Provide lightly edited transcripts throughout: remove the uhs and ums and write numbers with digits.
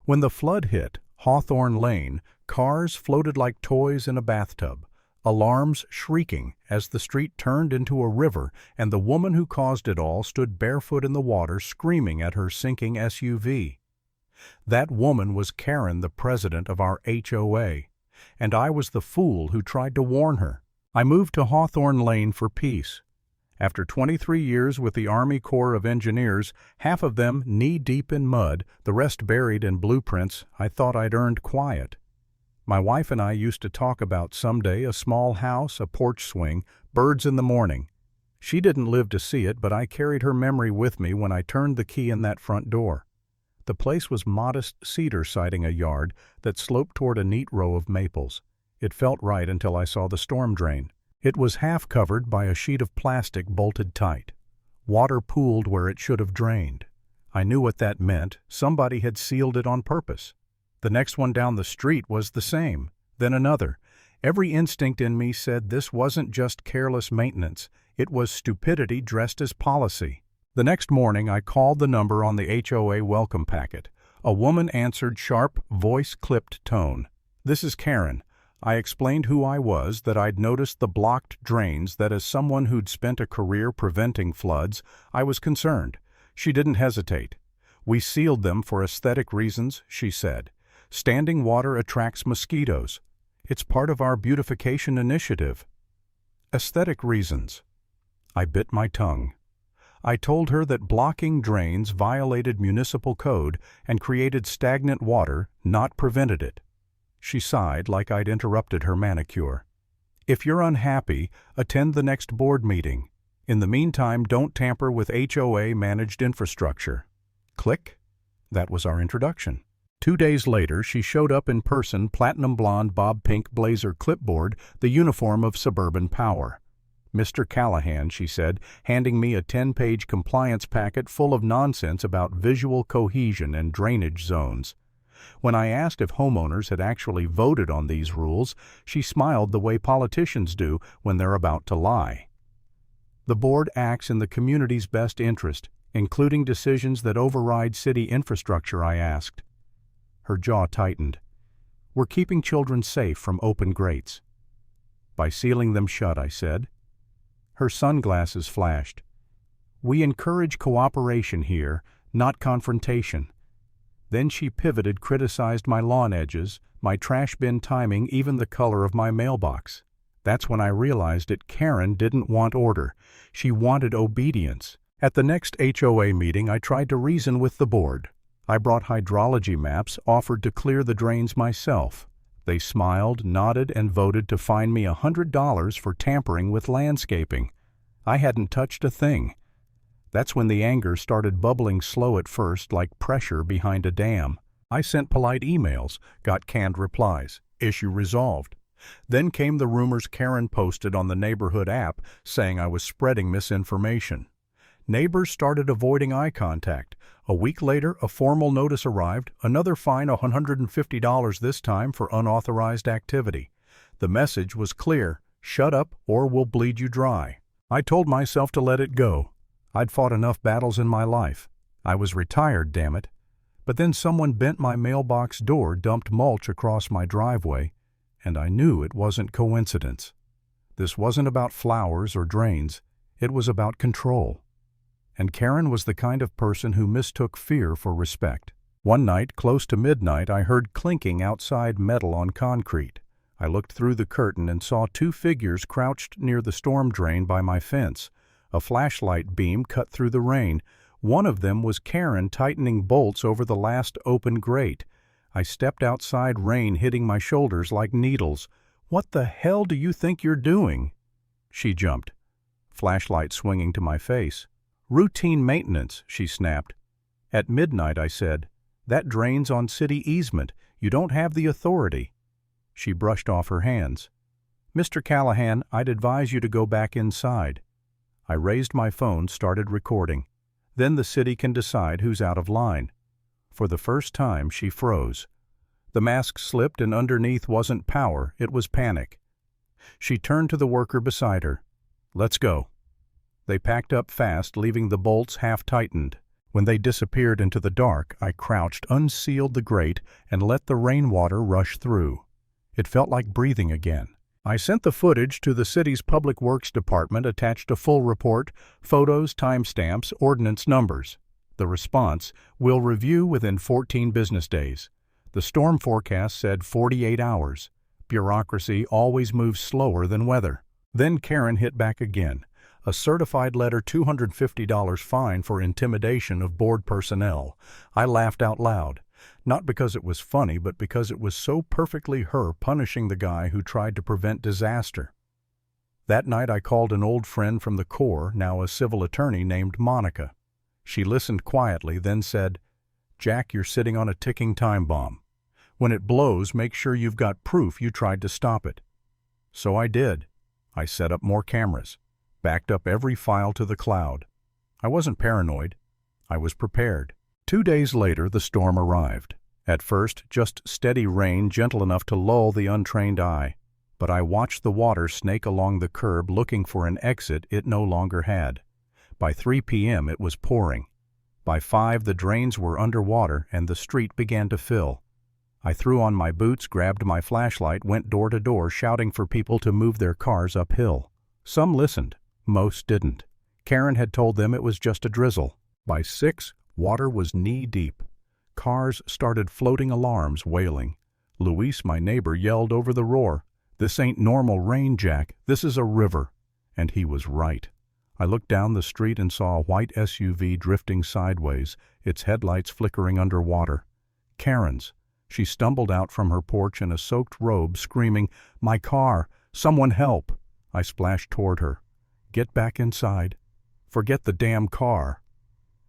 When the flood hit Hawthorne Lane, cars floated like toys in a bathtub, alarms shrieking as the street turned into a river, and the woman who caused it all stood barefoot in the water screaming at her sinking SUV. That woman was Karen, the president of our HOA, and I was the fool who tried to warn her. I moved to Hawthorne Lane for peace. After 23 years with the Army Corps of Engineers, half of them knee-deep in mud, the rest buried in blueprints, I thought I'd earned quiet. My wife and I used to talk about someday a small house, a porch swing, birds in the morning. She didn't live to see it, but I carried her memory with me when I turned the key in that front door. The place was modest cedar siding a yard that sloped toward a neat row of maples. It felt right until I saw the storm drain. It was half covered by a sheet of plastic bolted tight. Water pooled where it should have drained. I knew what that meant. Somebody had sealed it on purpose. The next one down the street was the same. Then another. Every instinct in me said this wasn't just careless maintenance. It was stupidity dressed as policy. The next morning I called the number on the HOA welcome packet. A woman answered, sharp, voice-clipped tone. "This is Karen." I explained who I was, that I'd noticed the blocked drains, that as someone who'd spent a career preventing floods, I was concerned. She didn't hesitate. "We sealed them for aesthetic reasons," she said. "Standing water attracts mosquitoes. It's part of our beautification initiative." Aesthetic reasons. I bit my tongue. I told her that blocking drains violated municipal code and created stagnant water, not prevented it. She sighed like I'd interrupted her manicure. "If you're unhappy, attend the next board meeting. In the meantime, don't tamper with HOA-managed infrastructure." Click. That was our introduction. 2 days later, she showed up in person, platinum blonde, bob pink blazer, clipboard, the uniform of suburban power. "Mr. Callahan," she said, handing me a 10-page compliance packet full of nonsense about visual cohesion and drainage zones. When I asked if homeowners had actually voted on these rules, she smiled the way politicians do when they're about to lie. "The board acts in the community's best interest, including decisions that override city infrastructure," I asked. Her jaw tightened. "We're keeping children safe from open grates." "By sealing them shut," I said. Her sunglasses flashed. "We encourage cooperation here, not confrontation." Then she pivoted, criticized my lawn edges, my trash bin timing, even the color of my mailbox. That's when I realized it. Karen didn't want order. She wanted obedience. At the next HOA meeting, I tried to reason with the board. I brought hydrology maps, offered to clear the drains myself. They smiled, nodded, and voted to fine me $100 for tampering with landscaping. I hadn't touched a thing. That's when the anger started bubbling, slow at first, like pressure behind a dam. I sent polite emails, got canned replies. Issue resolved. Then came the rumors Karen posted on the neighborhood app saying I was spreading misinformation. Neighbors started avoiding eye contact. A week later, a formal notice arrived, another fine of $150 this time for unauthorized activity. The message was clear: shut up or we'll bleed you dry. I told myself to let it go. I'd fought enough battles in my life. I was retired, damn it. But then someone bent my mailbox door, dumped mulch across my driveway, and I knew it wasn't coincidence. This wasn't about flowers or drains. It was about control. And Karen was the kind of person who mistook fear for respect. One night, close to midnight, I heard clinking outside, metal on concrete. I looked through the curtain and saw 2 figures crouched near the storm drain by my fence. A flashlight beam cut through the rain. One of them was Karen tightening bolts over the last open grate. I stepped outside, rain hitting my shoulders like needles. "What the hell do you think you're doing?" She jumped, flashlight swinging to my face. "Routine maintenance," she snapped. At midnight, I said, "That drains on city easement. You don't have the authority." She brushed off her hands. "Mr. Callahan, I'd advise you to go back inside." I raised my phone, started recording. Then the city can decide who's out of line. For the first time, she froze. The mask slipped, and underneath wasn't power, it was panic. She turned to the worker beside her. "Let's go." They packed up fast, leaving the bolts half-tightened. When they disappeared into the dark, I crouched, unsealed the grate, and let the rainwater rush through. It felt like breathing again. I sent the footage to the city's Public Works Department, attached a full report, photos, timestamps, ordinance numbers. The response: "We'll review within 14 business days." The storm forecast said 48 hours. Bureaucracy always moves slower than weather. Then Karen hit back again. A certified letter $250 fine for intimidation of board personnel. I laughed out loud. Not because it was funny, but because it was so perfectly her punishing the guy who tried to prevent disaster. That night I called an old friend from the Corps, now a civil attorney, named Monica. She listened quietly, then said, "Jack, you're sitting on a ticking time bomb. When it blows, make sure you've got proof you tried to stop it." So I did. I set up more cameras, backed up every file to the cloud. I wasn't paranoid. I was prepared. 2 days later, the storm arrived. At first, just steady rain, gentle enough to lull the untrained eye. But I watched the water snake along the curb, looking for an exit it no longer had. By 3 p.m. it was pouring. By 5, the drains were underwater and the street began to fill. I threw on my boots, grabbed my flashlight, went door to door, shouting for people to move their cars uphill. Some listened. Most didn't. Karen had told them it was just a drizzle. By 6, water was knee-deep. Cars started floating alarms, wailing. Luis, my neighbor, yelled over the roar, "This ain't normal rain, Jack. This is a river." And he was right. I looked down the street and saw a white SUV drifting sideways, its headlights flickering underwater. Karen's. She stumbled out from her porch in a soaked robe, screaming, "My car! Someone help!" I splashed toward her. "Get back inside. Forget the damn car."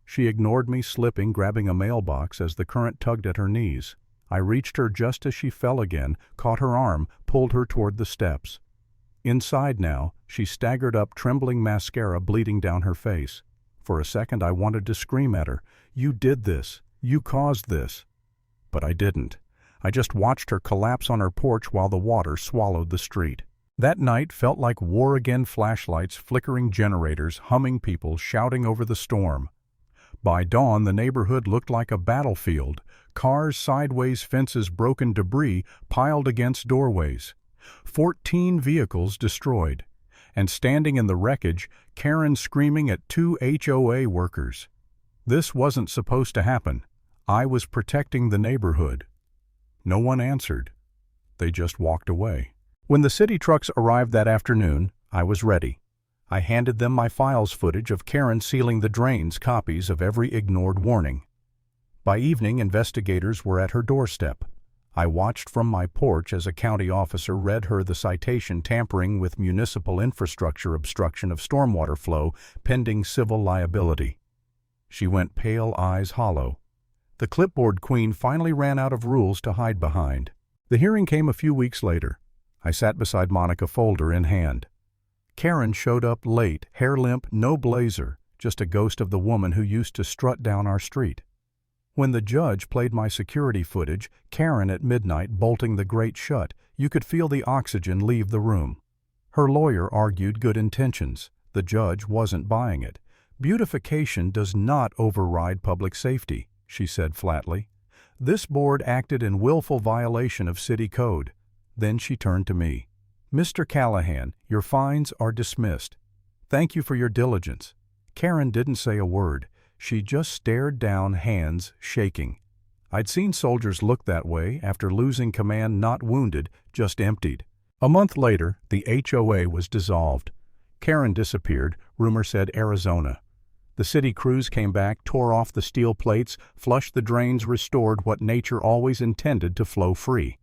She ignored me, slipping, grabbing a mailbox as the current tugged at her knees. I reached her just as she fell again, caught her arm, pulled her toward the steps. Inside now, she staggered up, trembling, mascara bleeding down her face. For a second I wanted to scream at her, "You did this. You caused this." But I didn't. I just watched her collapse on her porch while the water swallowed the street. That night felt like war again, flashlights, flickering generators, humming people, shouting over the storm. By dawn, the neighborhood looked like a battlefield. Cars, sideways fences, broken debris piled against doorways. 14 vehicles destroyed. And standing in the wreckage, Karen screaming at 2 HOA workers. This wasn't supposed to happen. I was protecting the neighborhood. No one answered. They just walked away. When the city trucks arrived that afternoon, I was ready. I handed them my files footage of Karen sealing the drains, copies of every ignored warning. By evening, investigators were at her doorstep. I watched from my porch as a county officer read her the citation, tampering with municipal infrastructure, obstruction of stormwater flow, pending civil liability. She went pale, eyes hollow. The clipboard queen finally ran out of rules to hide behind. The hearing came a few weeks later. I sat beside Monica, folder in hand. Karen showed up late, hair limp, no blazer, just a ghost of the woman who used to strut down our street. When the judge played my security footage, Karen at midnight bolting the grate shut, you could feel the oxygen leave the room. Her lawyer argued good intentions. The judge wasn't buying it. "Beautification does not override public safety," she said flatly. "This board acted in willful violation of city code." Then she turned to me. "Mr. Callahan, your fines are dismissed. Thank you for your diligence." Karen didn't say a word. She just stared down, hands shaking. I'd seen soldiers look that way after losing command, not wounded, just emptied. A month later, the HOA was dissolved. Karen disappeared, rumor said Arizona. The city crews came back, tore off the steel plates, flushed the drains, restored what nature always intended to flow free.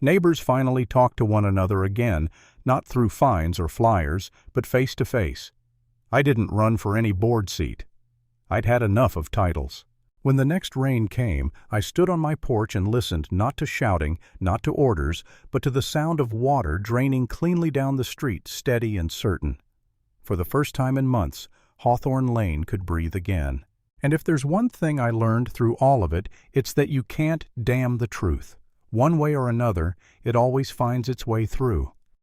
Neighbors finally talked to one another again, not through fines or flyers, but face to face. I didn't run for any board seat. I'd had enough of titles. When the next rain came, I stood on my porch and listened, not to shouting, not to orders, but to the sound of water draining cleanly down the street, steady and certain. For the first time in months, Hawthorne Lane could breathe again. And if there's one thing I learned through all of it, it's that you can't damn the truth. One way or another, it always finds its way through.